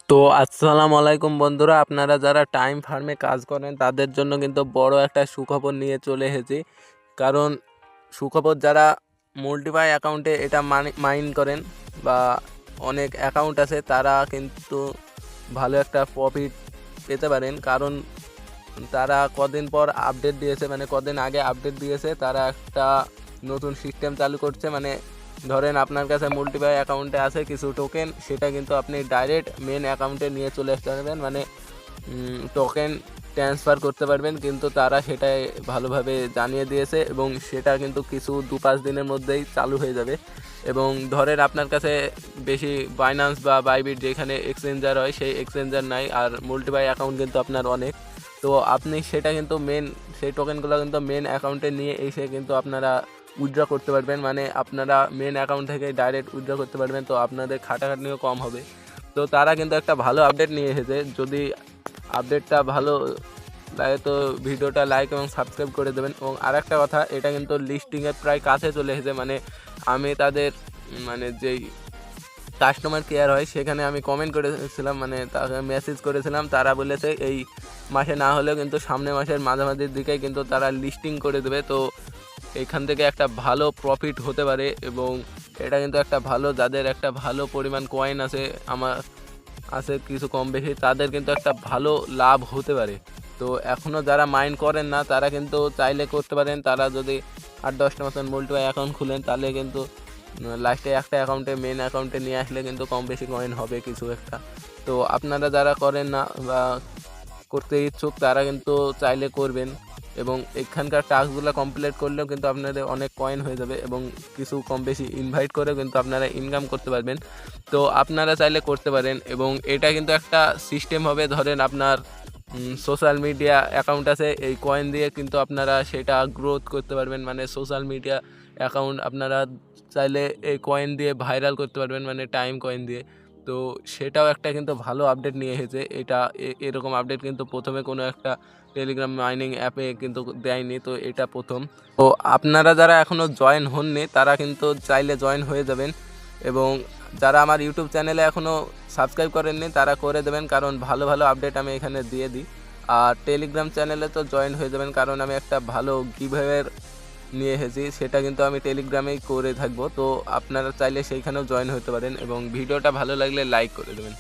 তো আসসালামু আলাইকুম বন্ধুরা, আপনারা যারা টাইম ফার্মে কাজ করেন তাদের জন্য কিন্তু বড় একটা সুখবর নিয়ে চলে এসেছি। কারণ সুখবর, যারা মল্টিপ্লাই অ্যাকাউন্টে এটা মাইন করেন বা অনেক অ্যাকাউন্ট আছে, তারা কিন্তু ভালো একটা প্রফিট পেতে পারেন। কারণ তারা কদিন পর আপডেট দিয়েছে, মানে কদিন আগে আপডেট দিয়েছে, তারা একটা নতুন সিস্টেম চালু করছে। মানে ধরেন আপনার কাছে মল্টিপ্লাই অ্যাকাউন্টে আছে কিছু টোকেন, সেটা কিন্তু আপনি ডাইরেক্ট মেন অ্যাকাউন্টে নিয়ে চলে আসতে পারবেন, মানে টোকেন ট্রান্সফার করতে পারবেন। কিন্তু তারা সেটাই ভালোভাবে জানিয়ে দিয়েছে এবং সেটা কিন্তু কিছু 2-5 দিনের মধ্যেই চালু হয়ে যাবে। এবং ধরেন আপনার কাছে বেশি বাইন্যান্স বা বাইবিট যেখানে এক্সচেঞ্জার হয় সেই এক্সচেঞ্জার নাই, আর মল্টিপ্লাই অ্যাকাউন্ট কিন্তু আপনার অনেক। তো আপনি সেটা কিন্তু সেই টোকেনগুলো কিন্তু মেন অ্যাকাউন্টে নিয়ে এসে কিন্তু আপনারা উইথড্র করতে পারবেন, মানে আপনারা মেন অ্যাকাউন্ট থেকে ডাইরেক্ট উইথড্র করতে পারবেন। তো আপনাদের খাটাখাটনিও কম হবে। তো তারা কিন্তু একটা ভালো আপডেট নিয়ে এসেছে। যদি আপডেটটা ভালো লাগে তো ভিডিওটা লাইক এবং সাবস্ক্রাইব করে দেবেন। এবং আরেকটা কথা, এটা কিন্তু লিস্টিংয়ের প্রায় কাছে চলে এসেছে। মানে আমি তাদের যেই কাস্টমার কেয়ার হয় সেখানে আমি কমেন্ট করেছিলাম, মানে তাকে মেসেজ করেছিলাম। তারা বলেছে এই মাসে না হলেও কিন্তু সামনের মাসের মাঝামাঝির দিকে কিন্তু তারা লিস্টিং করে দেবে। তো এইখান থেকে একটা ভালো প্রফিট হতে পারে এবং এটা কিন্তু একটা ভালো, যাদের একটা ভালো পরিমাণ কয়েন আছে, আমার আছে কিছু কম বেশি, তাদের কিন্তু একটা ভালো লাভ হতে পারে। তো এখনও যারা মাইন্ড করেন না তারা কিন্তু চাইলে করতে পারেন। তারা যদি 8-10টা মতন মল্টিপ্লাই অ্যাকাউন্ট খুলেন তাহলে কিন্তু লাস্টে একটা অ্যাকাউন্টে মেন অ্যাকাউন্টে নিয়ে আসলে কিন্তু কম বেশি কয়েন হবে কিছু একটা। তো আপনারা যারা করেন না বা করতে ইচ্ছুক তারা কিন্তু চাইলে করবেন এবং এখানকার টাস্কগুলো কমপ্লিট করলেও কিন্তু আপনাদের অনেক কয়েন হয়ে যাবে এবং কিছু কম বেশি ইনভাইট করেও কিন্তু আপনারা ইনকাম করতে পারবেন। তো আপনারা চাইলে করতে পারেন এবং এটা কিন্তু একটা সিস্টেম হবে। ধরেন আপনার সোশ্যাল মিডিয়া অ্যাকাউন্ট আছে, এই কয়েন দিয়ে কিন্তু আপনারা সেটা গ্রোথ করতে পারবেন। মানে সোশ্যাল মিডিয়া অ্যাকাউন্ট আপনারা চাইলে এই কয়েন দিয়ে ভাইরাল করতে পারবেন, মানে টাইম কয়েন দিয়ে। তো সেটাও একটা কিন্তু ভালো আপডেট নিয়ে এসেছে। এটা এরকম আপডেট কিন্তু প্রথমে কোনো একটা টেলিগ্রাম মাইনিং অ্যাপে কিন্তু দেয়নি, তো এটা প্রথম। তো আপনারা যারা এখনও জয়েন হননি তারা কিন্তু চাইলে জয়েন হয়ে যাবেন এবং যারা আমার ইউটিউব চ্যানেলে এখনও সাবস্ক্রাইব করেননি তারা করে দেবেন, কারণ ভালো ভালো আপডেট আমি এখানে দিয়ে দিই। আর টেলিগ্রাম চ্যানেলে তো জয়েন হয়ে যাবেন, কারণ আমি একটা ভালো গিভঅ্যাওয়ের নিয়ে এসেছি, সেটা কিন্তু আমি টেলিগ্রামেই করে থাকবো। তো আপনারা চাইলে সেইখানেও জয়েন হতে পারেন এবং ভিডিওটা ভালো লাগলে লাইক করে দেবেন।